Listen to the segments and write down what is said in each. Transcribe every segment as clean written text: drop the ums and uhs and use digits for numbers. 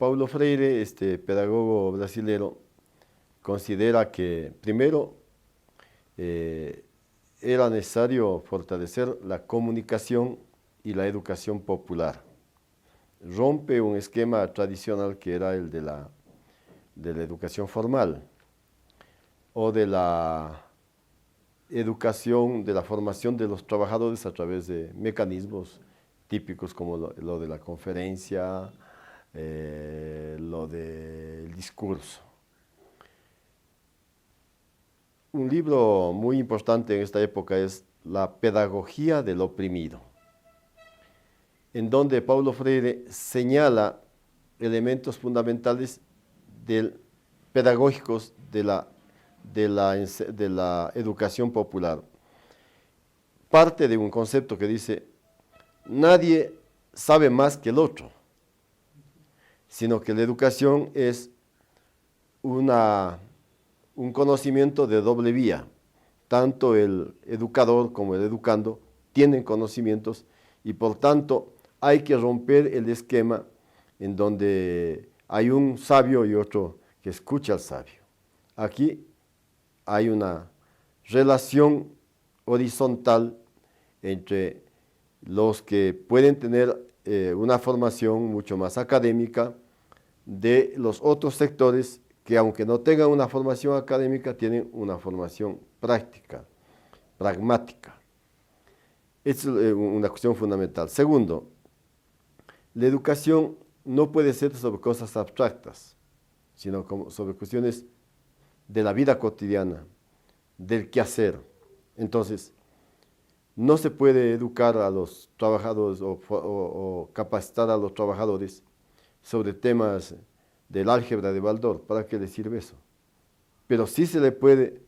Paulo Freire, este pedagogo brasilero, considera que primero era necesario fortalecer la comunicación y la educación popular. Rompe un esquema tradicional que era el de la educación formal o de la educación, de la formación de los trabajadores a través de mecanismos típicos como lo de la conferencia, lo del discurso. Un libro muy importante en esta época es La pedagogía del oprimido, en donde Paulo Freire señala elementos fundamentales pedagógicos de la educación popular. Parte de un concepto que dice, nadie sabe más que el otro, sino que la educación es un conocimiento de doble vía. Tanto el educador como el educando tienen conocimientos y por tanto hay que romper el esquema en donde hay un sabio y otro que escucha al sabio. Aquí hay una relación horizontal entre los que pueden tener una formación mucho más académica de los otros sectores que aunque no tengan una formación académica, tienen una formación práctica, pragmática. Es una cuestión fundamental. Segundo, la educación no puede ser sobre cosas abstractas, sino sobre cuestiones de la vida cotidiana, del quehacer. Entonces, no se puede educar a los trabajadores o capacitar a los trabajadores sobre temas del álgebra de Baldor. ¿Para qué le sirve eso? Pero sí se le puede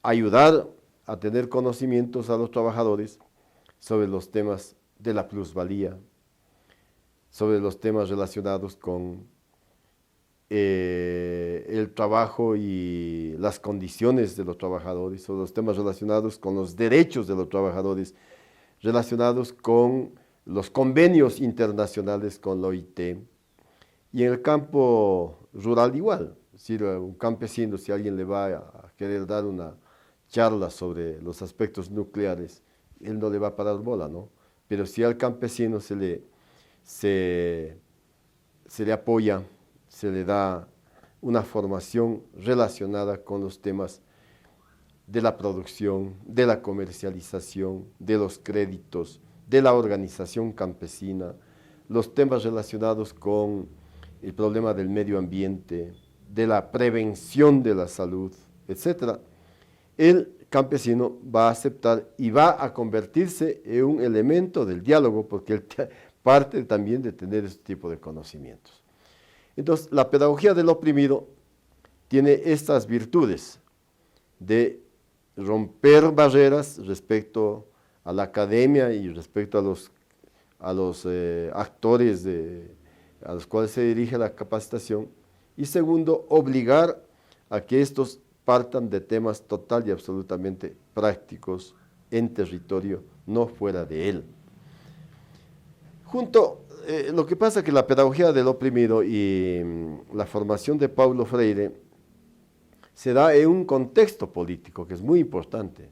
ayudar a tener conocimientos a los trabajadores sobre los temas de la plusvalía, sobre los temas relacionados con el trabajo y las condiciones de los trabajadores, sobre los temas relacionados con los derechos de los trabajadores, relacionados con los convenios internacionales con la OIT. Y en el campo rural igual, si un campesino, si alguien le va a querer dar una charla sobre los aspectos nucleares, él no le va a parar bola, ¿no? Pero si al campesino se le apoya, se le da una formación relacionada con los temas de la producción, de la comercialización, de los créditos, de la organización campesina, los temas relacionados con el problema del medio ambiente, de la prevención de la salud, etc., el campesino va a aceptar y va a convertirse en un elemento del diálogo, porque él parte también de tener este tipo de conocimientos. Entonces, la pedagogía del oprimido tiene estas virtudes de romper barreras respecto a la academia y respecto a los actores a los cuales se dirige la capacitación. Y segundo, obligar a que estos partan de temas total y absolutamente prácticos en territorio, no fuera de él. Lo que pasa es que la pedagogía del oprimido y la formación de Paulo Freire se da en un contexto político que es muy importante,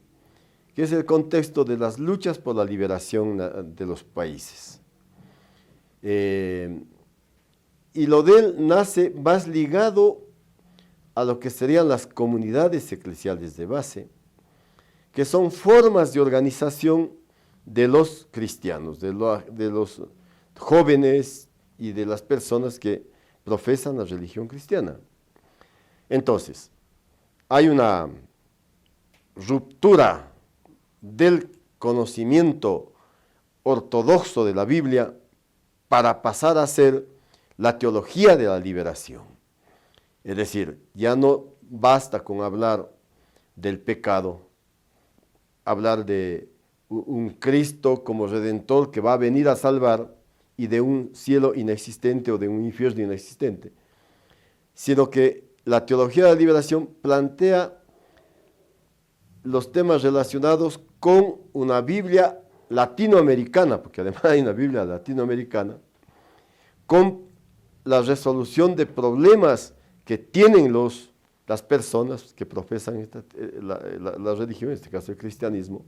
que es el contexto de las luchas por la liberación de los países. Y lo de él nace más ligado a lo que serían las comunidades eclesiales de base, que son formas de organización de los cristianos, de los jóvenes y de las personas que profesan la religión cristiana. Entonces, hay una ruptura del conocimiento ortodoxo de la Biblia para pasar a ser la teología de la liberación. Es decir, ya no basta con hablar del pecado, hablar de un Cristo como Redentor que va a venir a salvar y de un cielo inexistente o de un infierno inexistente, sino que la teología de la liberación plantea los temas relacionados con una Biblia latinoamericana, porque además hay una Biblia latinoamericana, con la resolución de problemas que tienen las personas que profesan la religión, en este caso el cristianismo,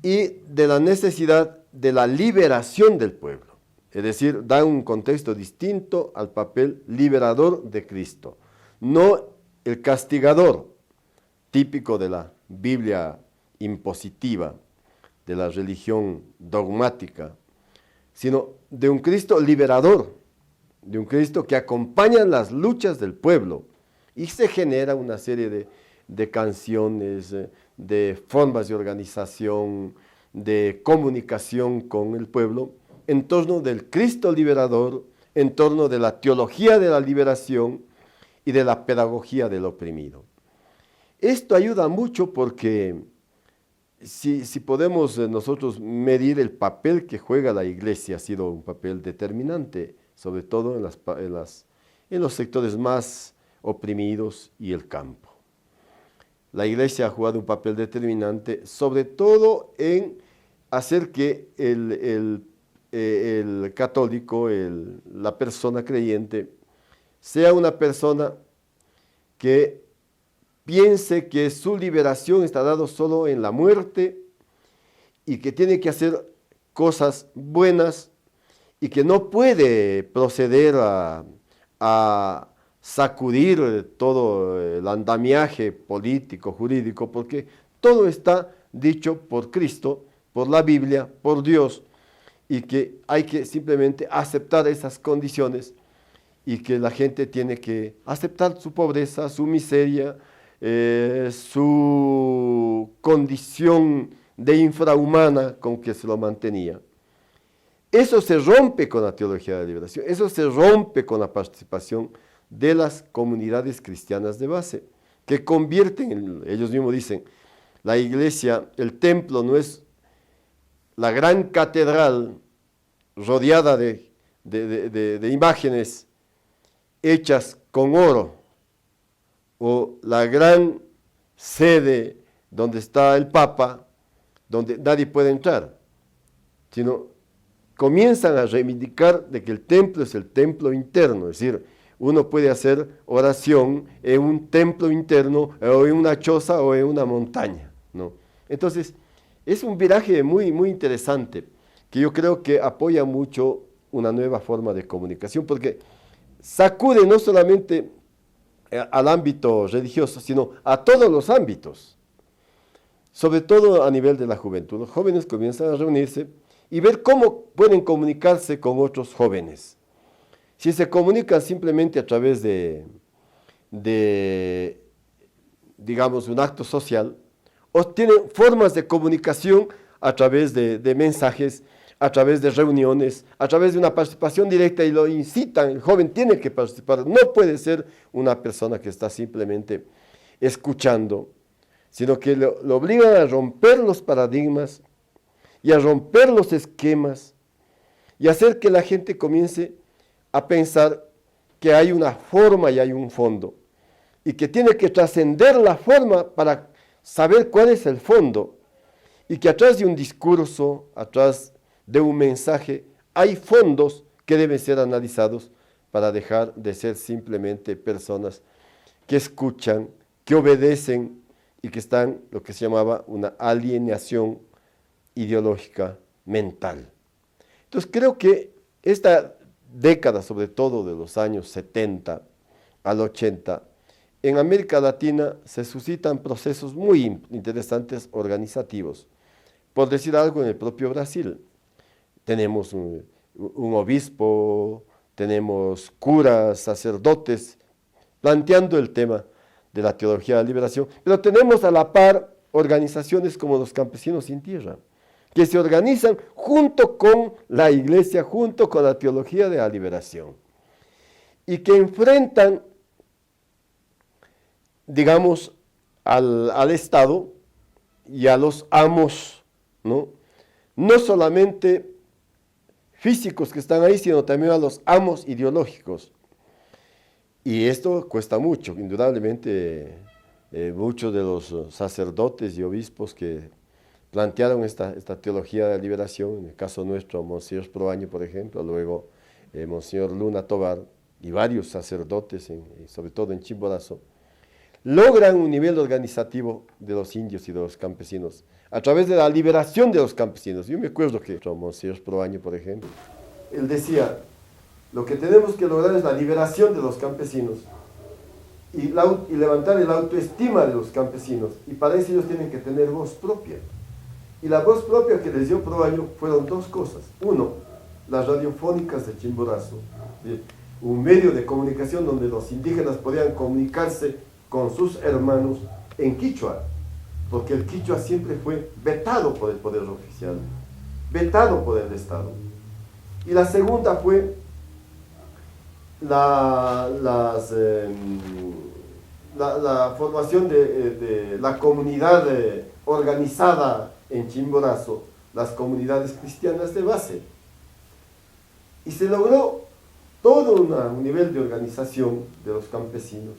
y de la necesidad de la liberación del pueblo. Es decir, da un contexto distinto al papel liberador de Cristo, no el castigador, típico de la Biblia impositiva, de la religión dogmática, sino de un Cristo liberador, de un Cristo que acompaña las luchas del pueblo y se genera una serie de canciones, de formas de organización, de comunicación con el pueblo en torno del Cristo liberador, en torno de la teología de la liberación y de la pedagogía del oprimido. Esto ayuda mucho porque si podemos nosotros medir el papel que juega la Iglesia, ha sido un papel determinante, sobre todo en los sectores más oprimidos y el campo. La Iglesia ha jugado un papel determinante, sobre todo en hacer que el católico, la persona creyente, sea una persona que piense que su liberación está dada solo en la muerte y que tiene que hacer cosas buenas y que no puede proceder a sacudir todo el andamiaje político, jurídico, porque todo está dicho por Cristo, por la Biblia, por Dios, y que hay que simplemente aceptar esas condiciones y que la gente tiene que aceptar su pobreza, su miseria, su condición de infrahumana con que se lo mantenía. Eso se rompe con la teología de la liberación, eso se rompe con la participación de las comunidades cristianas de base, que convierten, ellos mismos dicen, la iglesia, el templo no es la gran catedral rodeada de imágenes hechas con oro, o la gran sede donde está el Papa, donde nadie puede entrar, sino comienzan a reivindicar de que el templo es el templo interno, es decir, uno puede hacer oración en un templo interno, o en una choza, o en una montaña, ¿no? Entonces, es un viraje muy, muy interesante, que yo creo que apoya mucho una nueva forma de comunicación, porque sacude no solamente al ámbito religioso, sino a todos los ámbitos, sobre todo a nivel de la juventud. Los jóvenes comienzan a reunirse y ver cómo pueden comunicarse con otros jóvenes. Si se comunican simplemente a través digamos, un acto social, o tienen formas de comunicación a través de mensajes, a través de reuniones, a través de una participación directa, y lo incitan, el joven tiene que participar, no puede ser una persona que está simplemente escuchando, sino que lo obligan a romper los paradigmas y a romper los esquemas y hacer que la gente comience a pensar que hay una forma y hay un fondo, y que tiene que trascender la forma para saber cuál es el fondo, y que atrás de un discurso, atrás de un mensaje, hay fondos que deben ser analizados para dejar de ser simplemente personas que escuchan, que obedecen y que están lo que se llamaba una alienación ideológica mental. Entonces creo que esta década, sobre todo de los años 70 al 80, en América Latina se suscitan procesos muy interesantes organizativos. Por decir algo, en el propio Brasil tenemos un obispo, tenemos curas, sacerdotes, planteando el tema de la teología de la liberación, pero tenemos a la par organizaciones como los Campesinos Sin Tierra, que se organizan junto con la iglesia, junto con la teología de la liberación, y que enfrentan, digamos, al Estado y a los amos, ¿no? No solamente físicos que están ahí, sino también a los amos ideológicos. Y esto cuesta mucho, indudablemente. Muchos de los sacerdotes y obispos que plantearon esta teología de la liberación, en el caso nuestro, Monseñor Proaño, por ejemplo, luego Monseñor Luna Tobar y varios sacerdotes, sobre todo en Chimborazo, logran un nivel organizativo de los indios y de los campesinos a través de la liberación de los campesinos. Yo me acuerdo que Monseñor Proaño, por ejemplo, él decía, lo que tenemos que lograr es la liberación de los campesinos y levantar la autoestima de los campesinos, y para eso ellos tienen que tener voz propia. Y la voz propia que les dio Proaño fueron dos cosas. Uno, las radiofónicas de Chimborazo, un medio de comunicación donde los indígenas podían comunicarse con sus hermanos en quichua, porque el quichua siempre fue vetado por el poder oficial, vetado por el Estado. Y la segunda fue la formación de la comunidad organizada en Chimborazo, las comunidades cristianas de base. Y se logró todo un nivel de organización de los campesinos.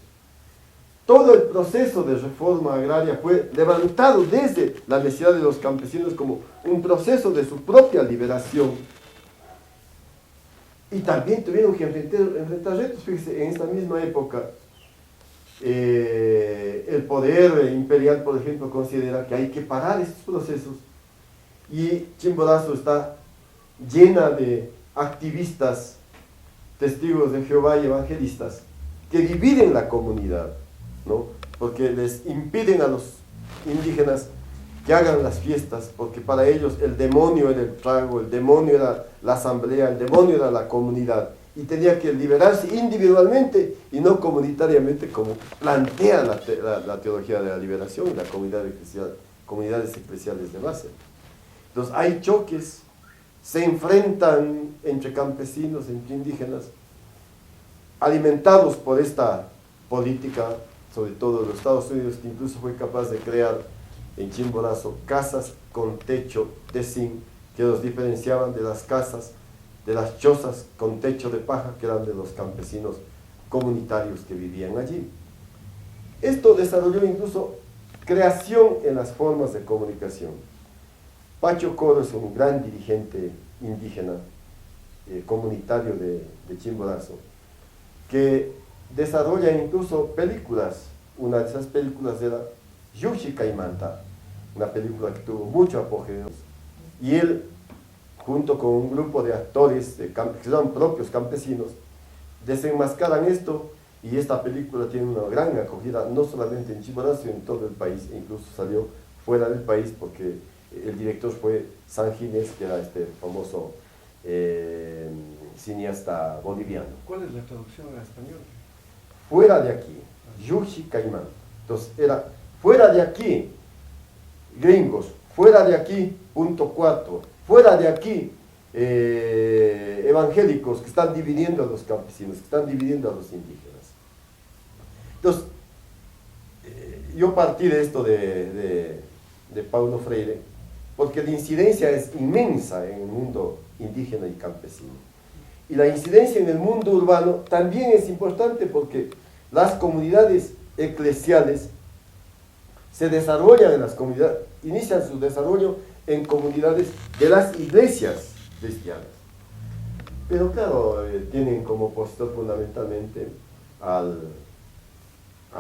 Todo el proceso de reforma agraria fue levantado desde la necesidad de los campesinos como un proceso de su propia liberación. Y también tuvieron que enfrentar retos. Fíjese, en esta misma época, el poder imperial, por ejemplo, considera que hay que parar estos procesos. Y Chimborazo está llena de activistas, testigos de Jehová y evangelistas, que dividen la comunidad, ¿no? Porque les impiden a los indígenas que hagan las fiestas, porque para ellos el demonio era el trago, el demonio era la asamblea, el demonio era la comunidad, y tenía que liberarse individualmente y no comunitariamente, como plantea la teología de la liberación y la comunidades eclesiales de base. Entonces hay choques, se enfrentan entre campesinos, entre indígenas, alimentados por esta política, sobre todo de los Estados Unidos, que incluso fue capaz de crear en Chimborazo casas con techo de zinc, que los diferenciaban de las casas, de las chozas con techo de paja, que eran de los campesinos comunitarios que vivían allí. Esto desarrolló incluso creación en las formas de comunicación. Pacho Coro es un gran dirigente indígena, comunitario de Chimborazo, que desarrolla incluso películas. Una de esas películas era Yuxi Caimanta, una película que tuvo mucho apogeo. Y él, junto con un grupo de actores que son propios campesinos, desenmascaran esto, y esta película tiene una gran acogida, no solamente en Chimborazo, sino en todo el país, e incluso salió fuera del país porque el director fue San Ginés, que era este famoso cineasta boliviano. ¿Cuál es la traducción en español? Fuera de aquí, Yuxi Caimán. Entonces era, fuera de aquí, gringos, fuera de aquí, punto 4, fuera de aquí, evangélicos que están dividiendo a los campesinos, que están dividiendo a los indígenas. Entonces, yo partí de esto de Paulo Freire, porque la incidencia es inmensa en el mundo indígena y campesino. Y la incidencia en el mundo urbano también es importante, porque las comunidades eclesiales se desarrollan en las comunidades, inician su desarrollo en comunidades de las iglesias cristianas. Pero claro, tienen como opositor fundamentalmente a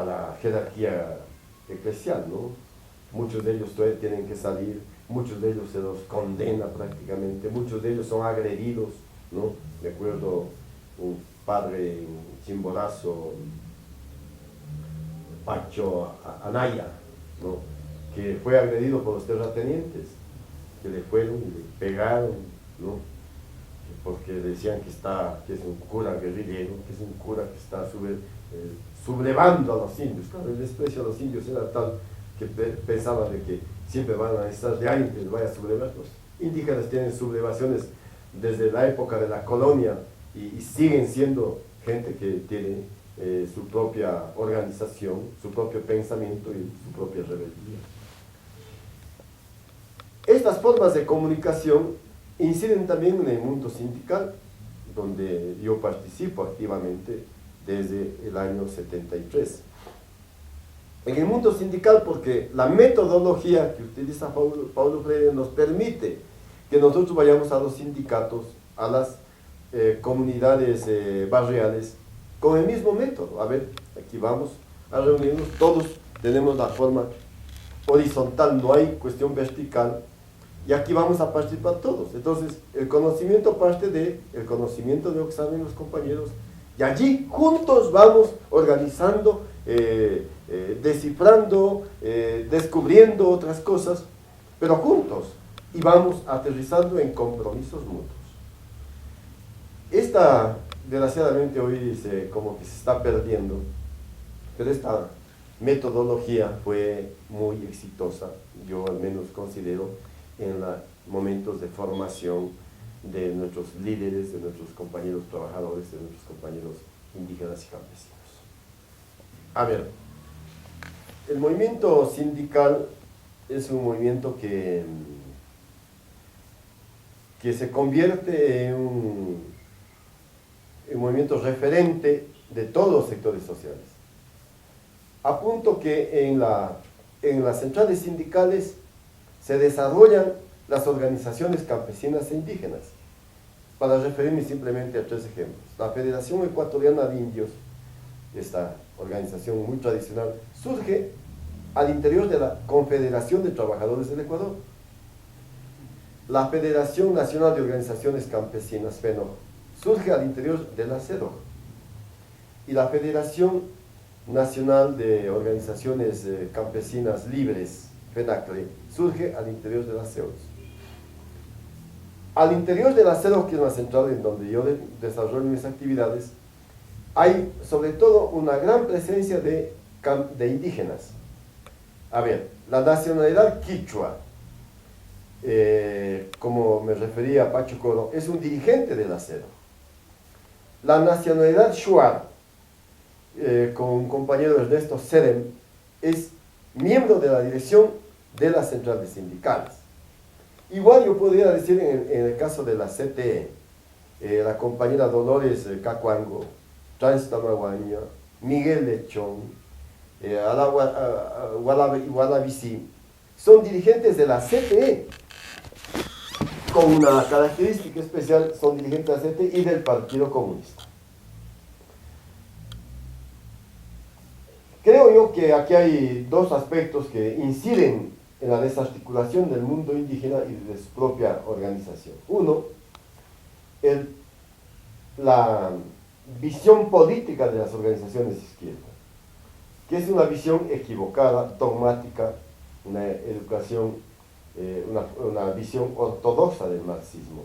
la jerarquía eclesial, ¿no? Muchos de ellos tienen que salir, muchos de ellos se los condena prácticamente, muchos de ellos son agredidos, ¿no? Me acuerdo un padre en Chimborazo, Pacho Anaya, ¿no? Que fue agredido por los terratenientes, que le fueron y le pegaron, ¿no? Porque decían que es un cura guerrillero, que es un cura que está sublevando a los indios. Claro, el desprecio a los indios era tal que pensaban de que siempre van a necesitar de alguien que les vaya a sublevar. Los indígenas tienen sublevaciones desde la época de la colonia y siguen siendo gente que tiene su propia organización, su propio pensamiento y su propia rebeldía. Estas formas de comunicación inciden también en el mundo sindical, donde yo participo activamente desde el año 73. En el mundo sindical, porque la metodología que utiliza Paulo Freire nos permite que nosotros vayamos a los sindicatos, a las comunidades barriales con el mismo método. A ver, aquí vamos a reunirnos, todos tenemos la forma horizontal, no hay cuestión vertical, y aquí vamos a participar todos. Entonces, el conocimiento parte del conocimiento de lo que saben los compañeros, y allí juntos vamos organizando, descifrando, descubriendo otras cosas, pero juntos, y vamos aterrizando en compromisos mutuos. Esta, desgraciadamente hoy como que se está perdiendo, pero esta metodología fue muy exitosa, yo al menos considero, en los momentos de formación de nuestros líderes, de nuestros compañeros trabajadores, de nuestros compañeros indígenas y campesinos. A ver, el movimiento sindical es un movimiento que se convierte en un movimiento referente de todos los sectores sociales. A punto que en las centrales sindicales se desarrollan las organizaciones campesinas e indígenas. Para referirme simplemente a 3 ejemplos. La Federación Ecuatoriana de Indios, esta organización muy tradicional, surge al interior de la Confederación de Trabajadores del Ecuador. La Federación Nacional de Organizaciones Campesinas, FENOC, surge al interior de la CEDOC. Y la Federación Nacional de Organizaciones Campesinas Libres, FENACLE, surge al interior de la CEOS. Al interior de la CEDOC, que es la central en donde yo desarrollo mis actividades, hay sobre todo una gran presencia de indígenas. A ver, la nacionalidad quichua, como me refería a Pacho Coro, es un dirigente de la CEDOC. La nacionalidad shuar, con un compañero Ernesto Serem, es miembro de la dirección de las centrales sindicales. Igual yo podría decir en el caso de la CTE, la compañera Dolores Cacuango, Trans Tamaguaña, Miguel Lechón, Gualabici, son dirigentes de la CTE, con una característica especial, son dirigentes de la CTE y del Partido Comunista. Creo yo que aquí hay 2 aspectos que inciden en la desarticulación del mundo indígena y de su propia organización. Uno, la visión política de las organizaciones de izquierda, que es una visión equivocada, dogmática, una educación, una visión ortodoxa del marxismo,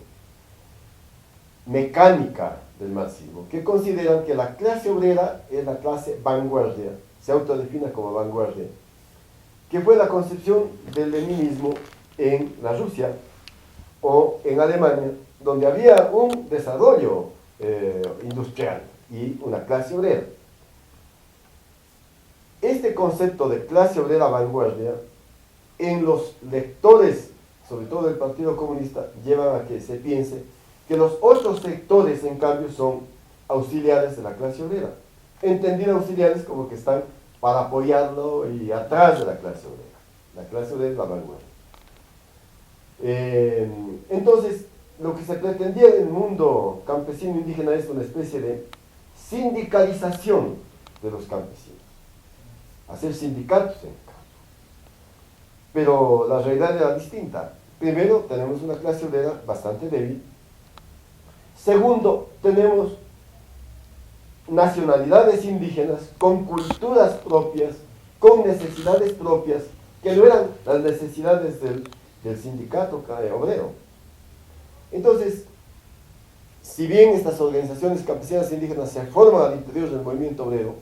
mecánica del marxismo, que consideran que la clase obrera es la clase vanguardia, se autodefine como vanguardia, que fue la concepción del leninismo en la Rusia o en Alemania, donde había un desarrollo industrial y una clase obrera. Este concepto de clase obrera vanguardia, en los lectores, sobre todo del Partido Comunista, llevan a que se piense que los otros sectores, en cambio, son auxiliares de la clase obrera. Entendida auxiliares como que están para apoyarlo y atrás de la clase obrera. La clase obrera es la vanguardia. Entonces, lo que se pretendía en el mundo campesino indígena es una especie de sindicalización de los campesinos. Hacer sindicatos en el campo. Pero la realidad era distinta. Primero, tenemos una clase obrera bastante débil. Segundo, tenemos nacionalidades indígenas con culturas propias, con necesidades propias, que no eran las necesidades del sindicato obrero. Entonces, si bien estas organizaciones campesinas indígenas se forman al interior del movimiento obrero,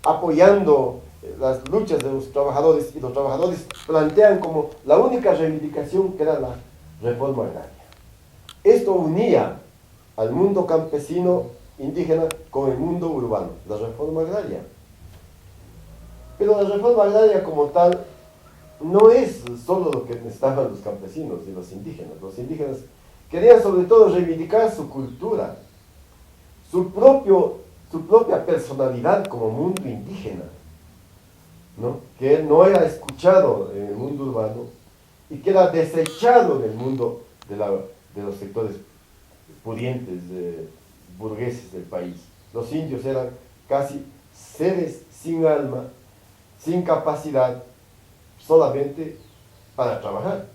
apoyando las luchas de los trabajadores, y los trabajadores plantean como la única reivindicación que era la reforma agraria. Esto unía al mundo campesino indígena con el mundo urbano, la reforma agraria. Pero la reforma agraria como tal no es solo lo que necesitaban los campesinos y los indígenas. Los indígenas querían sobre todo reivindicar su cultura, su propia personalidad como mundo indígena, ¿no? Que no era escuchado en el mundo urbano y que era desechado en el mundo de los sectores pudientes burgueses del país. Los indios eran casi seres sin alma, sin capacidad, solamente para trabajar.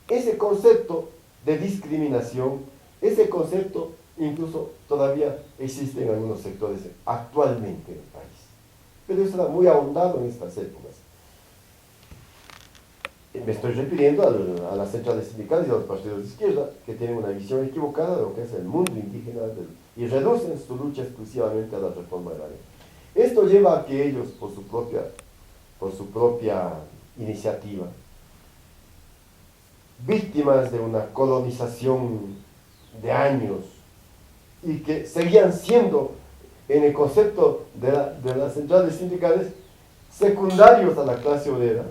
Ese concepto de discriminación, ese concepto incluso todavía existe en algunos sectores actualmente en el país. Pero eso era muy ahondado en estas épocas. Me estoy refiriendo a las centrales sindicales y a los partidos de izquierda que tienen una visión equivocada de lo que es el mundo indígena y reducen su lucha exclusivamente a la reforma agraria. Esto lleva a que ellos, por su propia iniciativa, víctimas de una colonización de años y que seguían siendo, en el concepto de las centrales sindicales, secundarios a la clase obrera,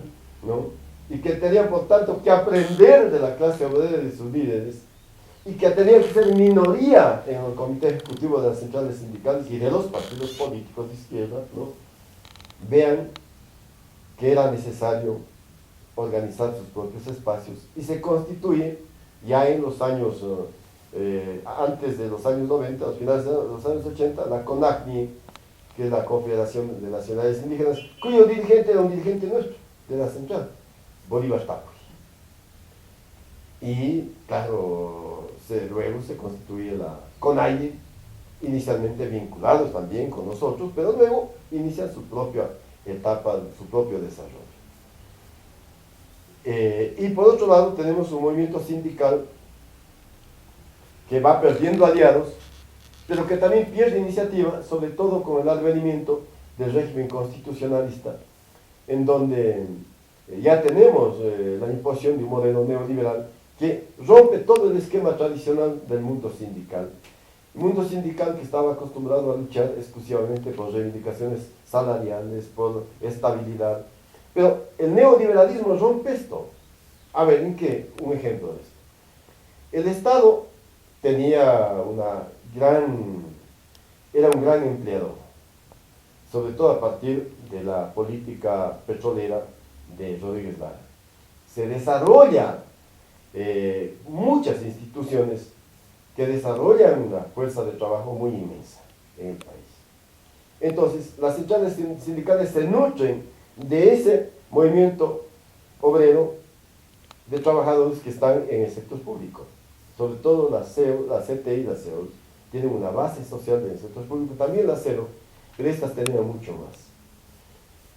¿no? Y que tenían por tanto que aprender de la clase obrera y de sus líderes, y que tenían que ser minoría en el comité ejecutivo de las centrales sindicales y de los partidos políticos de izquierda, ¿no? Vean que era necesario organizar sus propios espacios, y se constituye ya en los años, antes de los años 90, a los finales de los años 80, la CONACNI, que es la Confederación de Nacionales Indígenas, cuyo dirigente era un dirigente nuestro, de la central, Bolívar Tapuri. Y claro, luego se constituye la CONAIE, inicialmente vinculados también con nosotros, pero luego inician su propia etapa, su propio desarrollo. Y por otro lado tenemos un movimiento sindical que va perdiendo aliados, pero que también pierde iniciativa, sobre todo con el advenimiento del régimen constitucionalista, en donde ya tenemos la imposición de un modelo neoliberal que rompe todo el esquema tradicional del mundo sindical. El mundo sindical que estaba acostumbrado a luchar exclusivamente por reivindicaciones salariales, por estabilidad. Pero el neoliberalismo rompe esto. A ver, ¿en qué? Un ejemplo de esto. El Estado era un gran empleador, sobre todo a partir de la política petrolera de Rodríguez Lara. Se desarrolla muchas instituciones que desarrollan una fuerza de trabajo muy inmensa en el país. Entonces, las centrales sindicales se nutren de ese movimiento obrero de trabajadores que están en el sector público. Sobre todo la CEO, la CTI y la CEO tienen una base social en el sector público, también la CERO, pero estas tenían mucho más.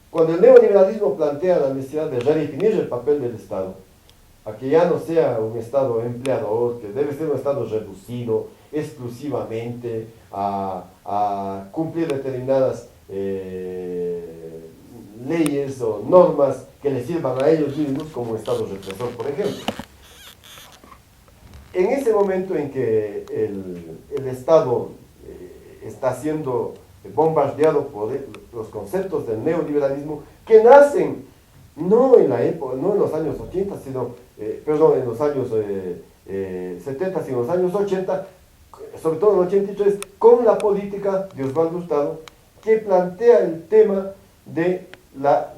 Cuando el neoliberalismo plantea la necesidad de redefinir el papel del Estado, a que ya no sea un Estado empleador, que debe ser un Estado reducido exclusivamente a cumplir determinadas leyes o normas que les sirvan a ellos mismos como Estado represor, por ejemplo. En ese momento en que el Estado está siendo bombardeado por los conceptos del neoliberalismo, que nacen no en la época, no en los años 80, sino, en los años 70, sino en los años 80, sobre todo en el 83, con la política de Osvaldo Hurtado, que plantea el tema de la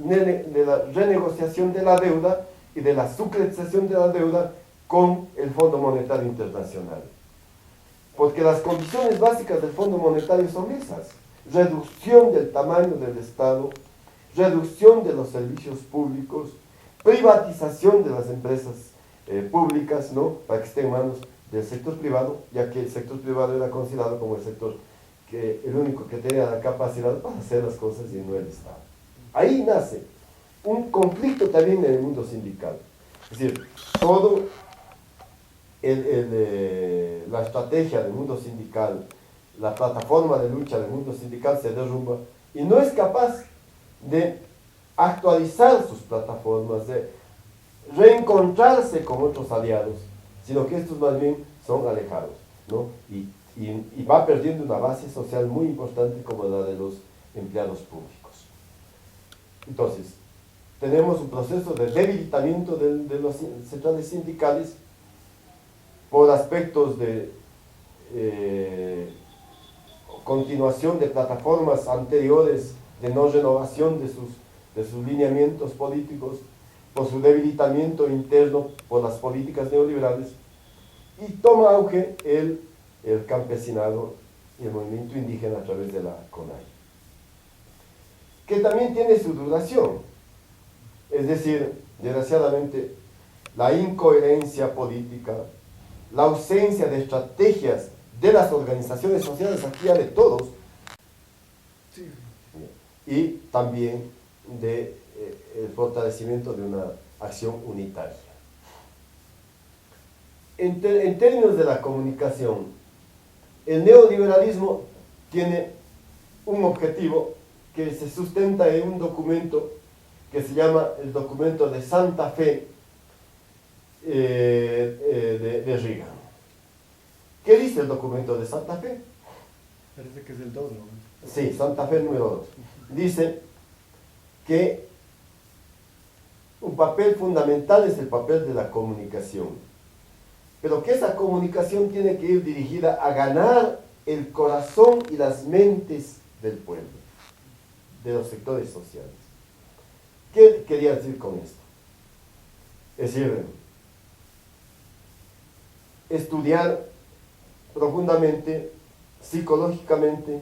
renegociación de la deuda y de la sucretización de la deuda con el Fondo Monetario Internacional. Porque las condiciones básicas del Fondo Monetario son esas: reducción del tamaño del Estado, reducción de los servicios públicos, privatización de las empresas públicas, ¿no?, para que estén en manos del sector privado, ya que el sector privado era considerado como el sector el único que tenía la capacidad para hacer las cosas y no el Estado. Ahí nace un conflicto también en el mundo sindical. Es decir, todo la estrategia del mundo sindical, la plataforma de lucha del mundo sindical se derrumba y no es capaz de actualizar sus plataformas, de reencontrarse con otros aliados, sino que estos más bien son alejados, ¿no? Y va perdiendo una base social muy importante como la de los empleados públicos. Entonces, tenemos un proceso de debilitamiento de las centrales sindicales por aspectos de continuación de plataformas anteriores de no renovación de sus lineamientos políticos, por su debilitamiento interno por las políticas neoliberales, y toma auge el el campesinado y el movimiento indígena a través de la CONAIE, que también tiene su duración. Es decir, desgraciadamente, la incoherencia política, la ausencia de estrategias de las organizaciones sociales, aquí ya de todos, Sí. y también de el fortalecimiento de una acción unitaria. En términos de la comunicación, el neoliberalismo tiene un objetivo que se sustenta en un documento que se llama el documento de Santa Fe de Reagan. ¿Qué dice el documento de Santa Fe? Parece que es el 2, ¿no? Sí, Santa Fe número 2. Dice que un papel fundamental es el papel de la comunicación, pero que esa comunicación tiene que ir dirigida a ganar el corazón y las mentes del pueblo, de los sectores sociales. ¿Qué quería decir con esto? Es decir, estudiar profundamente, psicológicamente,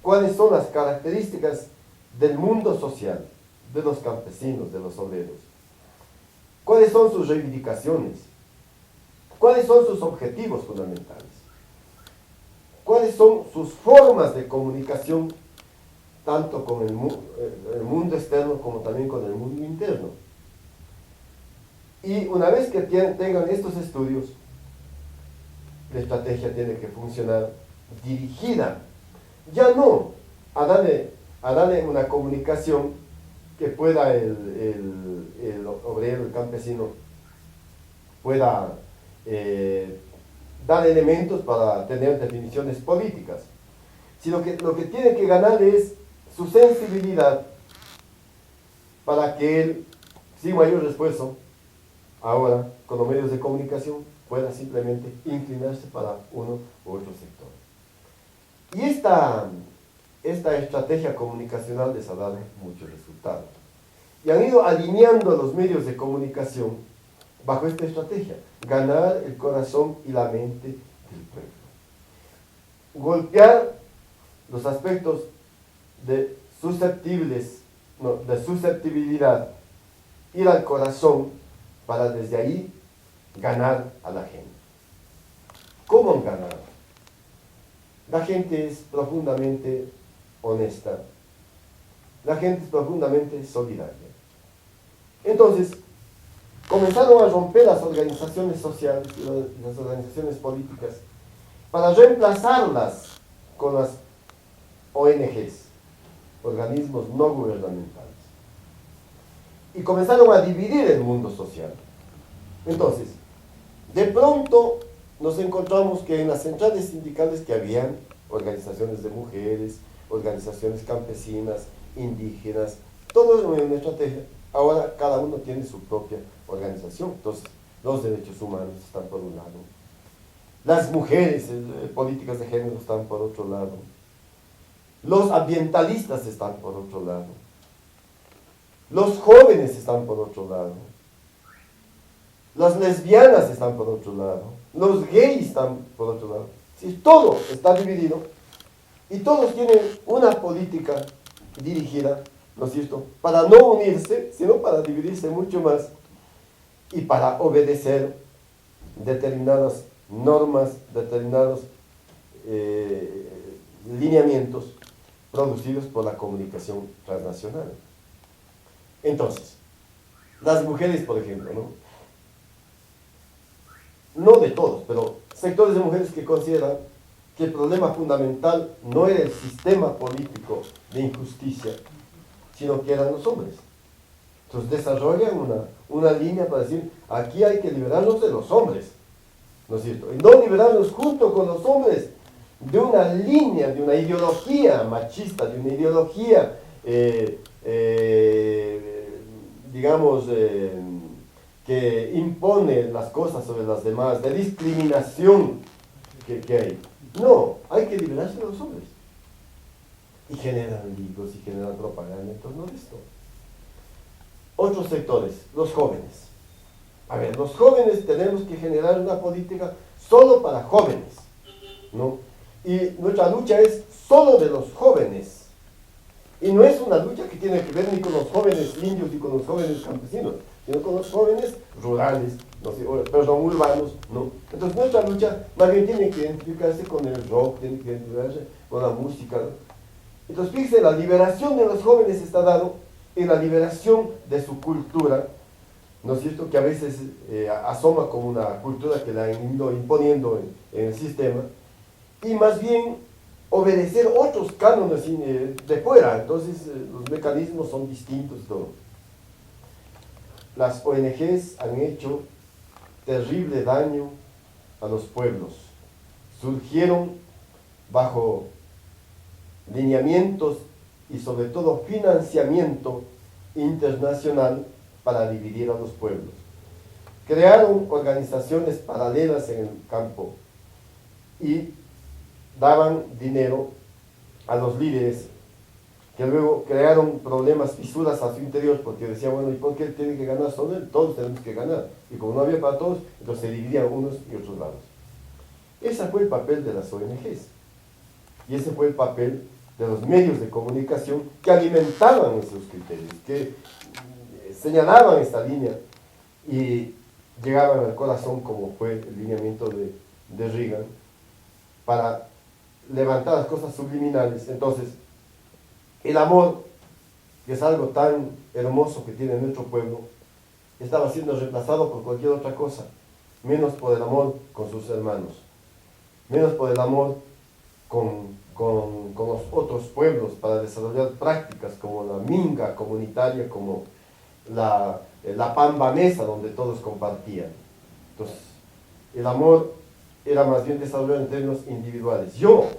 cuáles son las características del mundo social, de los campesinos, de los obreros, cuáles son sus reivindicaciones, cuáles son sus objetivos fundamentales, cuáles son sus formas de comunicación, tanto con el mundo externo como también con el mundo interno. Y una vez que tengan estos estudios, la estrategia tiene que funcionar dirigida, ya no a darle una comunicación que pueda el obrero, el campesino, pueda dar elementos para tener definiciones políticas, sino que lo que tiene que ganar es su sensibilidad para que él, sin mayor esfuerzo, ahora, con los medios de comunicación, pueda simplemente inclinarse para uno u otro sector. Y esta estrategia comunicacional les ha dado muchos resultados. Y han ido alineando los medios de comunicación bajo esta estrategia: ganar el corazón y la mente del pueblo. Golpear los aspectos de susceptibilidad, ir al corazón para desde ahí ganar a la gente. ¿Cómo han ganado? La gente es profundamente honesta, la gente es profundamente solidaria. Entonces, comenzaron a romper las organizaciones sociales y las organizaciones políticas para reemplazarlas con las ONGs, organismos no gubernamentales. Y comenzaron a dividir el mundo social. Entonces, de pronto nos encontramos que en las centrales sindicales que habían organizaciones de mujeres, organizaciones campesinas, indígenas, todo eso en una estrategia. Ahora cada uno tiene su propia organización. Entonces, los derechos humanos están por un lado, las mujeres, políticas de género están por otro lado, los ambientalistas están por otro lado, los jóvenes están por otro lado, las lesbianas están por otro lado, los gays están por otro lado. Sí, todo está dividido y todos tienen una política dirigida, ¿no es cierto?, para no unirse, sino para dividirse mucho más y para obedecer determinadas normas, determinados lineamientos producidos por la comunicación transnacional. Entonces, las mujeres, por ejemplo, no de todos, pero sectores de mujeres que consideran que el problema fundamental no era el sistema político de injusticia, sino que eran los hombres. Entonces desarrollan una línea para decir: aquí hay que liberarnos de los hombres, ¿no es cierto? Y no liberarnos junto con los hombres de una línea, de una ideología machista, de una ideología, que impone las cosas sobre las demás, de discriminación que hay. No, hay que liberarse de los hombres. Y generan libros y generan propaganda en torno a esto. Otros sectores, los jóvenes. A ver, los jóvenes tenemos que generar una política solo para jóvenes. ¿no? Y nuestra lucha es solo de los jóvenes. Y no es una lucha que tiene que ver ni con los jóvenes indios ni con los jóvenes campesinos, sino con los jóvenes rurales, no sé, perdón, urbanos, ¿no? Entonces nuestra lucha más bien tiene que identificarse con el rock, tiene que identificarse con la música, ¿no? Entonces fíjense, la liberación de los jóvenes está dado en la liberación de su cultura, ¿no es cierto?, que a veces asoma como una cultura que la han ido imponiendo en el sistema, y más bien obedecer otros cánones de fuera. Entonces los mecanismos son distintos. Todo. Las ONGs han hecho terrible daño a los pueblos. Surgieron bajo lineamientos y sobre todo financiamiento internacional para dividir a los pueblos. Crearon organizaciones paralelas en el campo y daban dinero a los líderes que luego crearon problemas, fisuras a su interior, porque decían, bueno, ¿y por qué tiene que ganar solo él? Todos tenemos que ganar. Y como no había para todos, entonces se dividían unos y otros lados. Ese fue el papel de las ONGs. Y ese fue el papel de los medios de comunicación que alimentaban esos criterios, que señalaban esta línea y llegaban al corazón, como fue el lineamiento de Reagan, para levantar las cosas subliminales. Entonces, el amor, que es algo tan hermoso que tiene nuestro pueblo, estaba siendo reemplazado por cualquier otra cosa, menos por el amor con sus hermanos, menos por el amor con los otros pueblos para desarrollar prácticas como la minga comunitaria, como la pamba mesa donde todos compartían. Entonces, el amor era más bien desarrollado en términos individuales. Yo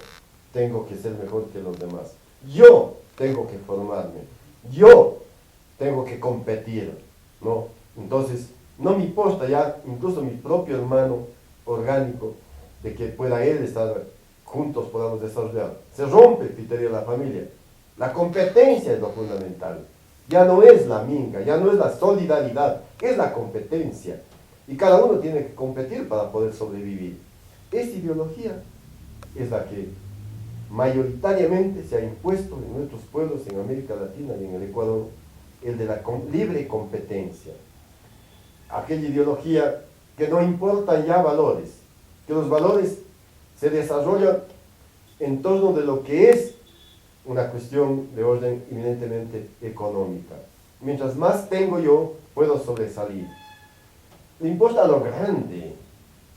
tengo que ser mejor que los demás. Yo tengo que formarme. Yo tengo que competir, ¿no? Entonces, no me importa ya, incluso mi propio hermano orgánico, de que pueda él estar juntos, podamos desarrollar. Se rompe el criterio de la familia. La competencia es lo fundamental. Ya no es la minga, ya no es la solidaridad, es la competencia. Y cada uno tiene que competir para poder sobrevivir. Esta ideología es la que mayoritariamente se ha impuesto en nuestros pueblos, en América Latina y en el Ecuador, el de la libre competencia. Aquella ideología que no importan ya valores, que los valores se desarrollan en torno de lo que es una cuestión de orden eminentemente económica. Mientras más tengo yo, puedo sobresalir. Le importa lo grande,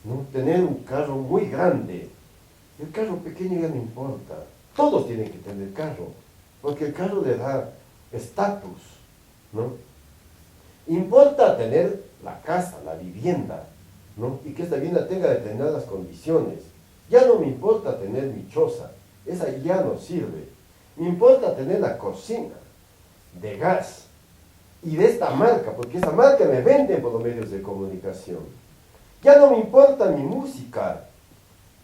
¿no? Tener un carro muy grande. El carro pequeño ya no importa. Todos tienen que tener carro, porque el carro le da estatus, ¿no? Importa tener la casa, la vivienda, ¿no? Y que esta vivienda tenga determinadas condiciones. Ya no me importa tener mi choza, esa ya no sirve. Me importa tener la cocina de gas y de esta marca, porque esa marca me vende por los medios de comunicación. Ya no me importa mi música,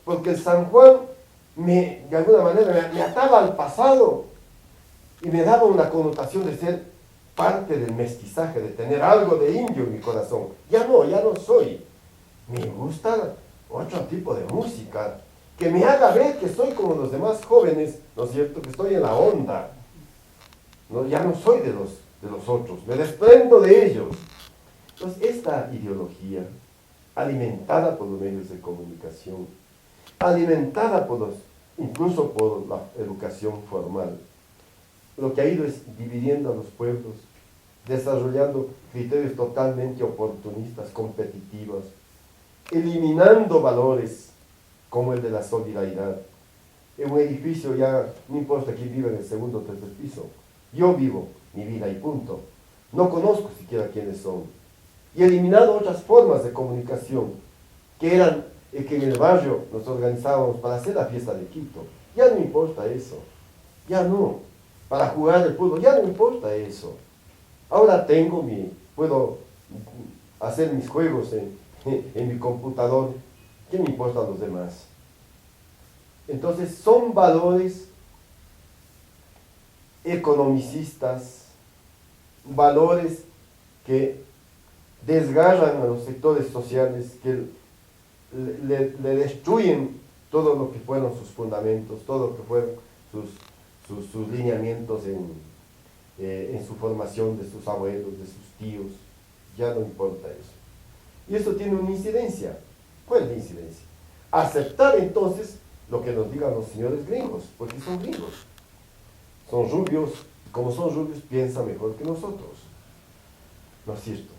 porque el San Juan de alguna manera me ataba al pasado y me daba una connotación de ser parte del mestizaje, de tener algo de indio en mi corazón. Ya no soy. Me gusta otro tipo de música que me haga ver que soy como los demás jóvenes, ¿no es cierto?, que estoy en la onda. No, ya no soy de los otros, me desprendo de ellos. Entonces, esta ideología, alimentada por los medios de comunicación, alimentada incluso por la educación formal, lo que ha ido es dividiendo a los pueblos, desarrollando criterios totalmente oportunistas, competitivos, eliminando valores como el de la solidaridad. En un edificio ya no importa quién vive en el segundo o tercer piso, yo vivo mi vida y punto. No conozco siquiera quiénes son. Y eliminado otras formas de comunicación que eran que en el barrio nos organizábamos para hacer la fiesta de Quito. Ya no importa eso. Ya no. Para jugar el fútbol, ya no importa eso. Ahora puedo hacer mis juegos en mi computador. ¿Qué me importan los demás? Entonces son valores economicistas, valores que desgarran a los sectores sociales, que le destruyen todo lo que fueron sus fundamentos, todo lo que fueron sus lineamientos en su formación de sus abuelos, de sus tíos, ya no importa eso. Y eso tiene una incidencia. ¿Cuál es la incidencia? Aceptar entonces lo que nos digan los señores gringos, porque son gringos. Son rubios, como son rubios piensan mejor que nosotros. ¿No es cierto?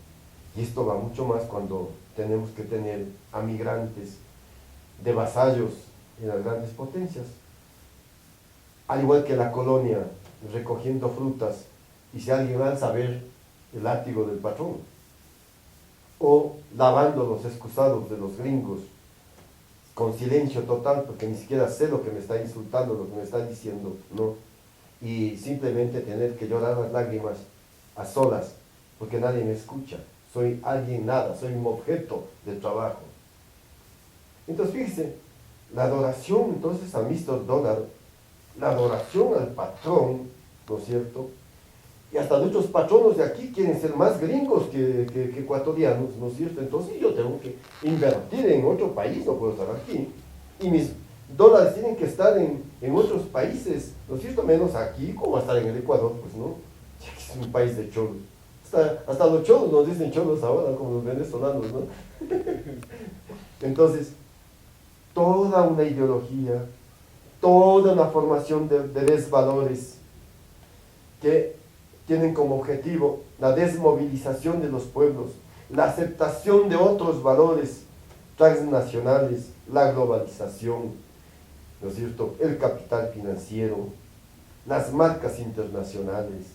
Y esto va mucho más cuando tenemos que tener a migrantes de vasallos en las grandes potencias. Al igual que la colonia recogiendo frutas y si alguien alza a ver el látigo del patrón, o lavando los excusados de los gringos con silencio total porque ni siquiera sé lo que me está insultando, lo que me está diciendo, ¿no? Y simplemente tener que llorar las lágrimas a solas porque nadie me escucha, soy alguien nada, soy un objeto de trabajo. Entonces fíjese, la adoración entonces a Mr. Dólar, la adoración al patrón, ¿no es cierto? Y hasta nuestros patronos de aquí quieren ser más gringos que ecuatorianos, ¿no es cierto? Entonces yo tengo que invertir en otro país, no puedo estar aquí. Y mis dólares tienen que estar en otros países, ¿no es cierto? Menos aquí, como va a estar en el Ecuador, pues no. Ya que es un país de cholos. Hasta los cholos nos dicen cholos ahora, como los venezolanos, ¿no? Entonces, toda una ideología, toda una formación de desvalores que tienen como objetivo la desmovilización de los pueblos, la aceptación de otros valores transnacionales, la globalización, ¿no es cierto?, el capital financiero, las marcas internacionales.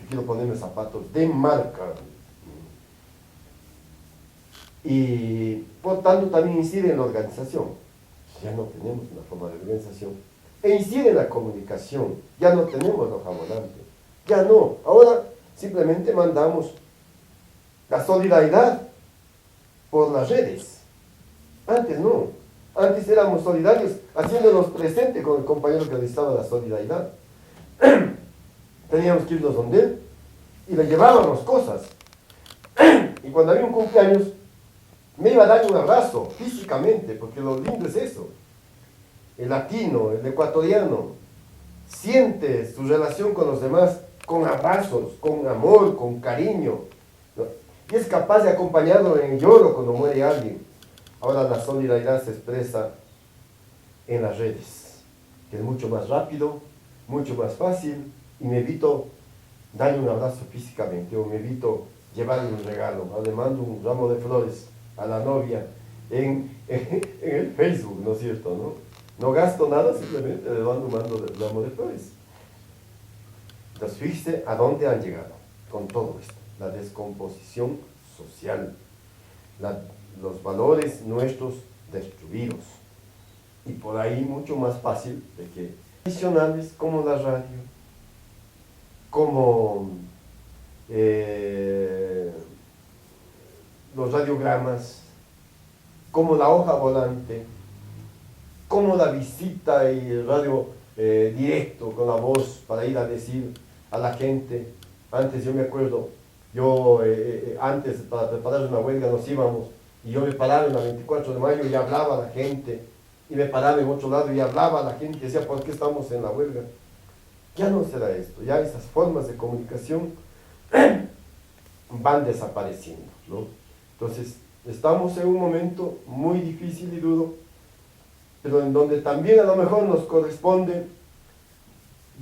Yo quiero ponerme zapatos de marca. Y por tanto también incide en la organización. Ya no tenemos una forma de organización. E incide en la comunicación. Ya no tenemos hoja volante. Ya no. Ahora simplemente mandamos la solidaridad por las redes. Antes no. Antes éramos solidarios haciéndonos presente con el compañero que necesitaba la solidaridad. Teníamos que irnos donde él y le llevábamos cosas. Y cuando había un cumpleaños, me iba a dar un abrazo físicamente, porque lo lindo es eso. El latino, el ecuatoriano, siente su relación con los demás con abrazos, con amor, con cariño, ¿no? Y es capaz de acompañarlo en el lloro cuando muere alguien. Ahora la solidaridad se expresa en las redes, que es mucho más rápido, mucho más fácil, y me evito darle un abrazo físicamente, o me evito llevarle un regalo, o le mando un ramo de flores a la novia en el Facebook, ¿no es cierto?, ¿no? No gasto nada, simplemente le mando un ramo de flores. Entonces, fíjese a dónde han llegado con todo esto. La descomposición social, los valores nuestros destruidos. Y por ahí mucho más fácil de que tradicionales como la radio, como los radiogramas, como la hoja volante, como la visita y el radio directo con la voz para ir a decir a la gente. Antes yo me acuerdo, antes para preparar una huelga nos íbamos y yo me paraba en la 24 de mayo y hablaba a la gente, y me paraba en otro lado y hablaba a la gente y decía, ¿por qué estamos en la huelga? Ya no será esto, ya esas formas de comunicación van desapareciendo, ¿no? Entonces, estamos en un momento muy difícil y duro, pero en donde también a lo mejor nos corresponde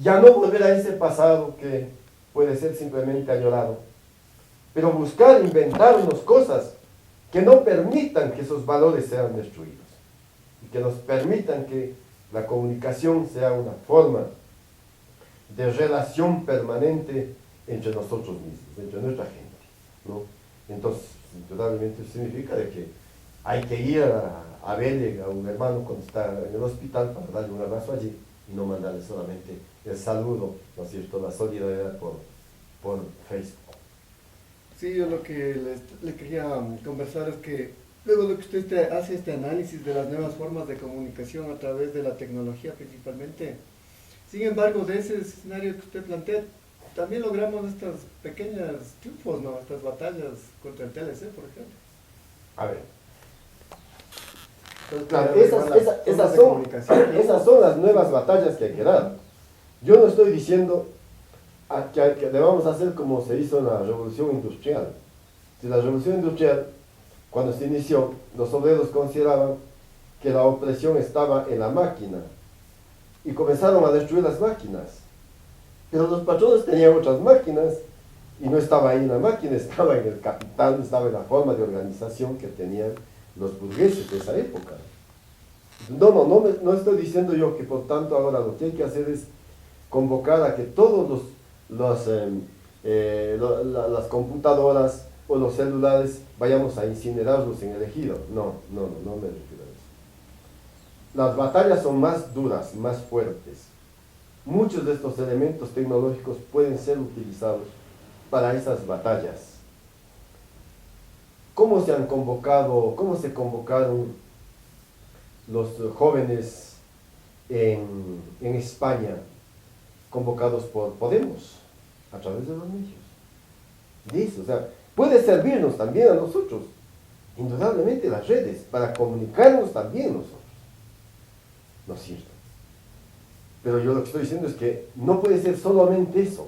ya no volver a ese pasado que puede ser simplemente añorado, pero buscar, inventarnos cosas que no permitan que esos valores sean destruidos y que nos permitan que la comunicación sea una forma de relación permanente entre nosotros mismos, entre nuestra gente, ¿no? Entonces, indudablemente significa de que hay que ir a verle a un hermano cuando está en el hospital para darle un abrazo allí y no mandarle solamente el saludo, ¿no es cierto?, la solidaridad por Facebook. Sí, yo lo que le quería conversar es que luego de que usted hace este análisis de las nuevas formas de comunicación a través de la tecnología principalmente, sin embargo, de ese escenario que usted plantea, también logramos estas pequeñas triunfos, ¿no? Estas batallas contra el TLC, por ejemplo. A ver, Entonces, Claro, claro, igual las formas esas de son, comunicación. esas son las nuevas batallas que hay que dar. Yo no estoy diciendo que debamos hacer como se hizo en la Revolución Industrial. Si la Revolución Industrial, cuando se inició, los obreros consideraban que la opresión estaba en la máquina y comenzaron a destruir las máquinas. Pero los patrones tenían otras máquinas y no estaba ahí en la máquina, estaba en el capital, estaba en la forma de organización que tenían los burgueses de esa época. No estoy diciendo yo que por tanto ahora lo que hay que hacer es convocar a que todos las computadoras o los celulares vayamos a incinerarlos en el ejido. No me refiero a eso. Las batallas son más duras, más fuertes. Muchos de estos elementos tecnológicos pueden ser utilizados para esas batallas. ¿Cómo se convocaron los jóvenes en España, convocados por Podemos, a través de los medios? Dice, o sea, puede servirnos también a nosotros, indudablemente las redes, para comunicarnos también nosotros. ¿No es cierto? Pero yo lo que estoy diciendo es que no puede ser solamente eso,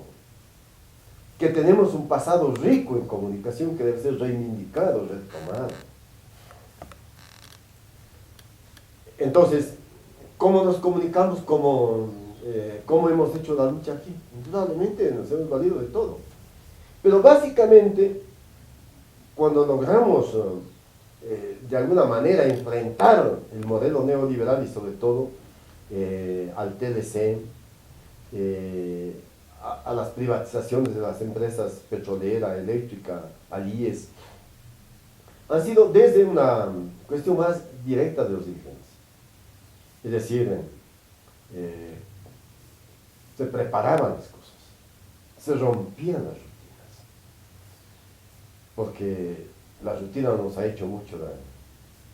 que tenemos un pasado rico en comunicación que debe ser reivindicado, retomado. Entonces, ¿cómo nos comunicamos? ¿Cómo hemos hecho la lucha aquí? Indudablemente nos hemos valido de todo. Pero básicamente, cuando logramos de alguna manera enfrentar el modelo neoliberal y sobre todo al TLC, a las privatizaciones de las empresas petrolera, eléctrica, al IES, han sido desde una cuestión más directa de los dirigentes. Es decir, se preparaban las cosas, se rompían las rutinas, porque la rutina nos ha hecho mucho daño.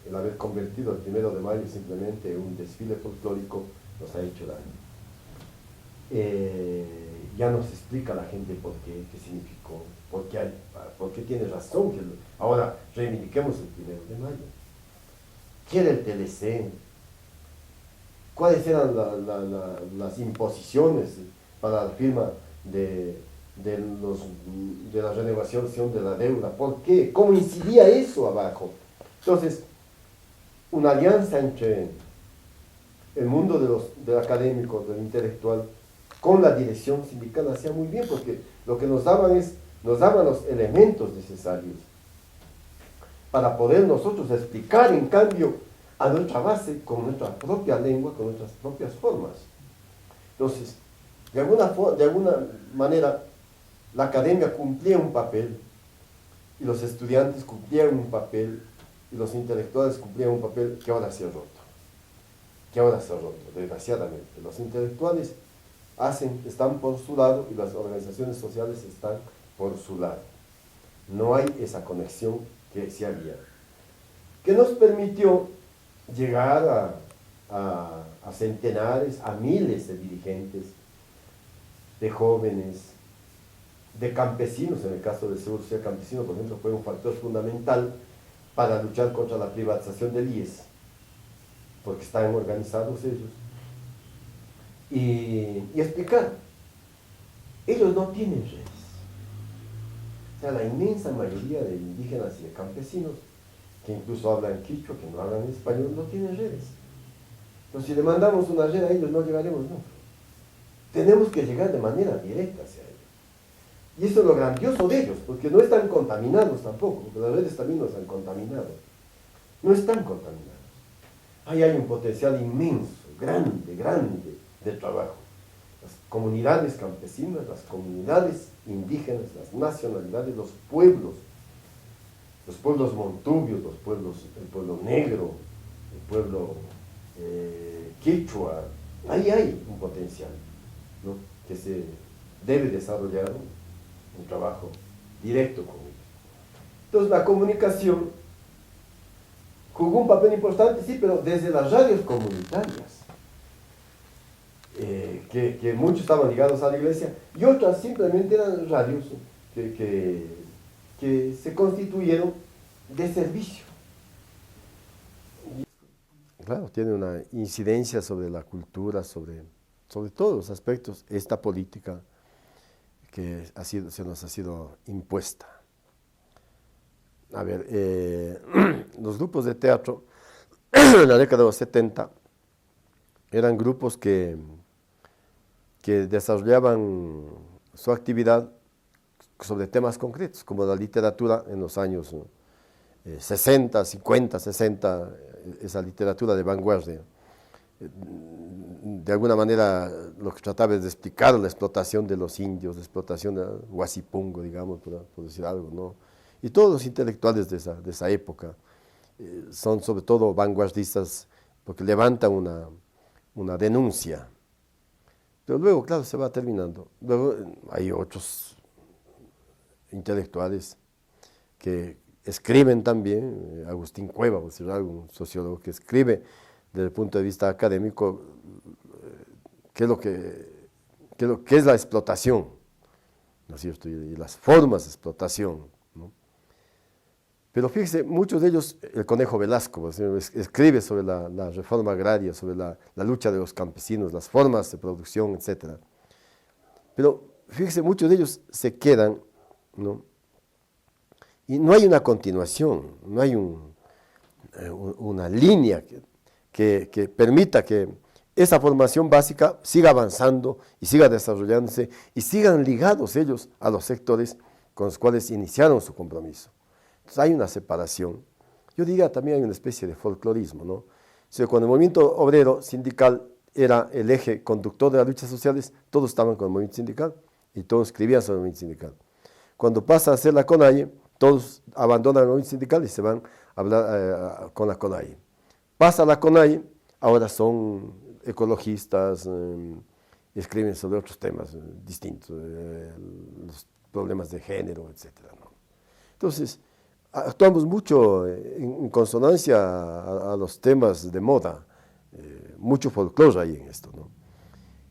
El haber convertido el 1 de mayo simplemente en un desfile folclórico nos ha hecho daño. Ya nos explica la gente por qué significó, por qué tiene razón que ahora reivindiquemos el 1 de mayo. ¿Qué era el TLC? ¿Cuáles eran las imposiciones para la firma de la renegociación de la deuda? ¿Por qué? ¿Cómo incidía eso abajo? Entonces, una alianza entre el mundo del académico, del intelectual, con la dirección sindical hacía muy bien, porque lo que nos daban los elementos necesarios para poder nosotros explicar, en cambio, a nuestra base, con nuestra propia lengua, con nuestras propias formas. Entonces, de alguna manera, la academia cumplía un papel, y los estudiantes cumplían un papel, y los intelectuales cumplían un papel que ahora se ha roto. Desgraciadamente. Los intelectuales están por su lado, y las organizaciones sociales están por su lado. No hay esa conexión que sí había, que nos permitió llegar a centenares, a miles de dirigentes, de jóvenes, de campesinos. En el caso del Seguro Social Campesino, por ejemplo, fue un factor fundamental para luchar contra la privatización del IES, porque están organizados ellos, y explicar. Ellos no tienen redes. O sea, la inmensa mayoría de indígenas y de campesinos, que incluso hablan quichua, que no hablan español, no tienen redes. Entonces, si le mandamos una red a ellos, no llegaremos nunca. Tenemos que llegar de manera directa hacia ellos. Y eso es lo grandioso de ellos, porque no están contaminados tampoco, porque las redes también nos han contaminado. No están contaminados. Ahí hay un potencial inmenso, grande de trabajo. Las comunidades campesinas, las comunidades indígenas, las nacionalidades, los pueblos montubios, el pueblo negro, el pueblo quichua, ahí hay un potencial, ¿no?, que se debe desarrollar un trabajo directo con ellos. Entonces la comunicación jugó un papel importante, sí, pero desde las radios comunitarias, que muchos estaban ligados a la iglesia, y otras simplemente eran radios que se constituyeron de servicio. claro, tiene una incidencia sobre la cultura, sobre todos los aspectos, esta política que se nos ha sido impuesta. A ver, los grupos de teatro en la década de los 70 eran grupos que desarrollaban su actividad sobre temas concretos, como la literatura en los años 60, 50, 60, esa literatura de vanguardia. De alguna manera lo que trataba es de explicar la explotación de los indios, la explotación de Huasipungo, digamos, por decir algo, ¿no? Y todos los intelectuales de esa época son sobre todo vanguardistas porque levantan una denuncia. Pero luego, claro, se va terminando. Luego hay otros intelectuales que escriben también, Agustín Cueva, por decir algo, un sociólogo que escribe desde el punto de vista académico qué es la explotación, ¿no es cierto? Y las formas de explotación, ¿no? Pero fíjese, muchos de ellos, el Conejo Velasco, escribe sobre la reforma agraria, sobre la lucha de los campesinos, las formas de producción, etc. Pero fíjese, muchos de ellos se quedan, ¿no? Y no hay una continuación, no hay una línea que permita que esa formación básica siga avanzando y siga desarrollándose y sigan ligados ellos a los sectores con los cuales iniciaron su compromiso. Entonces hay una separación. Yo diría también hay una especie de folclorismo, ¿no? O sea, cuando el movimiento obrero sindical era el eje conductor de las luchas sociales, todos estaban con el movimiento sindical y todos escribían sobre el movimiento sindical. Cuando pasa a ser la CONAIE, todos abandonan el movimiento sindical y se van a hablar con la CONAIE. Pasa la CONAIE, ahora son ecologistas, escriben sobre otros temas distintos, los problemas de género, etc., ¿no? Entonces, actuamos mucho en consonancia a los temas de moda, mucho folclore hay en esto, ¿no?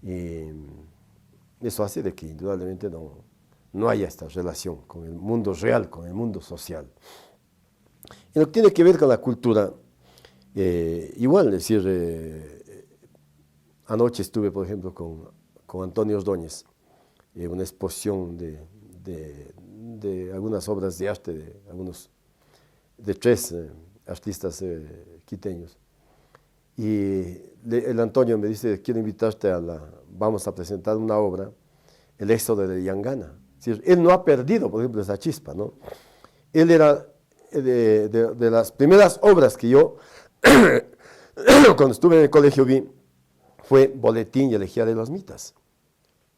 Y eso hace de que indudablemente no haya esta relación con el mundo real, con el mundo social. En lo que tiene que ver con la cultura, igual, es decir, anoche estuve, por ejemplo, con Antonio Ordóñez, en una exposición de algunas obras de arte de tres artistas quiteños. Y el Antonio me dice, quiero invitarte vamos a presentar una obra, El éxodo de Yangana. Es decir, él no ha perdido, por ejemplo, esa chispa, ¿no? Él era de las primeras obras que yo, cuando estuve en el colegio, vi, fue Boletín y Elegía de los Mitas,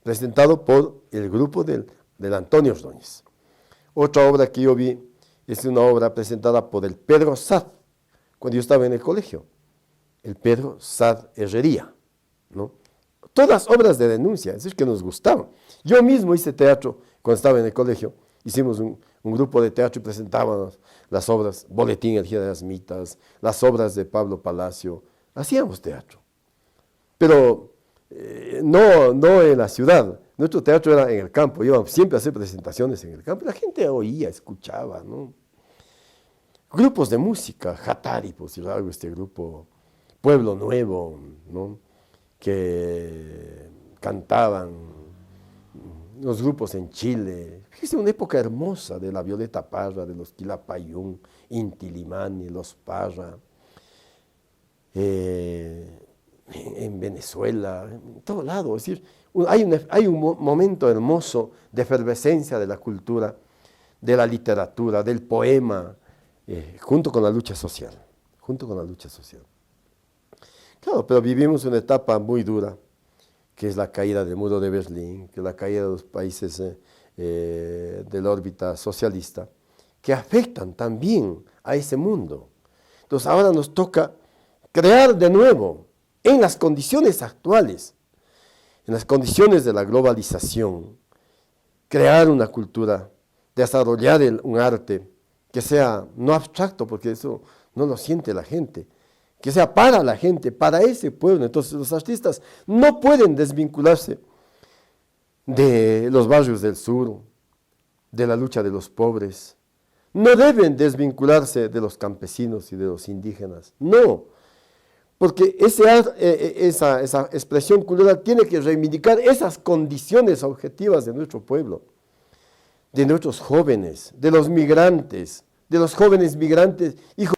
presentado por el grupo del Antonio Ordóñez. Otra obra que yo vi es una obra presentada por el Pedro Sad, cuando yo estaba en el colegio, el Pedro Sad Herrería, ¿no? Todas obras de denuncia, es decir, que nos gustaban. Yo mismo hice teatro cuando estaba en el colegio, hicimos un grupo de teatro y presentábamos las obras, Boletín, Elegía de las Mitas, las obras de Pablo Palacio, hacíamos teatro. Pero no en la ciudad, nuestro teatro era en el campo, íbamos siempre a hacer presentaciones en el campo, la gente oía, escuchaba, ¿no? Grupos de música, Jatari, por decir algo, este grupo, Pueblo Nuevo, ¿no? Que cantaban, los grupos en Chile. Fíjese, una época hermosa de la Violeta Parra, de los Quilapayún, Inti Limani, los Parra, en Venezuela, en todo lado. Es decir, hay un momento hermoso de efervescencia de la cultura, de la literatura, del poema, junto con la lucha social, Claro, pero vivimos una etapa muy dura, que es la caída del muro de Berlín, que es la caída de los países de la órbita socialista, que afectan también a ese mundo. Entonces ahora nos toca crear de nuevo, en las condiciones actuales, en las condiciones de la globalización, crear una cultura, desarrollar un arte que sea no abstracto, porque eso no lo siente la gente, que sea para la gente, para ese pueblo. Entonces los artistas no pueden desvincularse de los barrios del sur, de la lucha de los pobres, no deben desvincularse de los campesinos y de los indígenas, no, Porque esa expresión cultural tiene que reivindicar esas condiciones objetivas de nuestro pueblo, de nuestros jóvenes, de los migrantes, de los jóvenes migrantes, hijos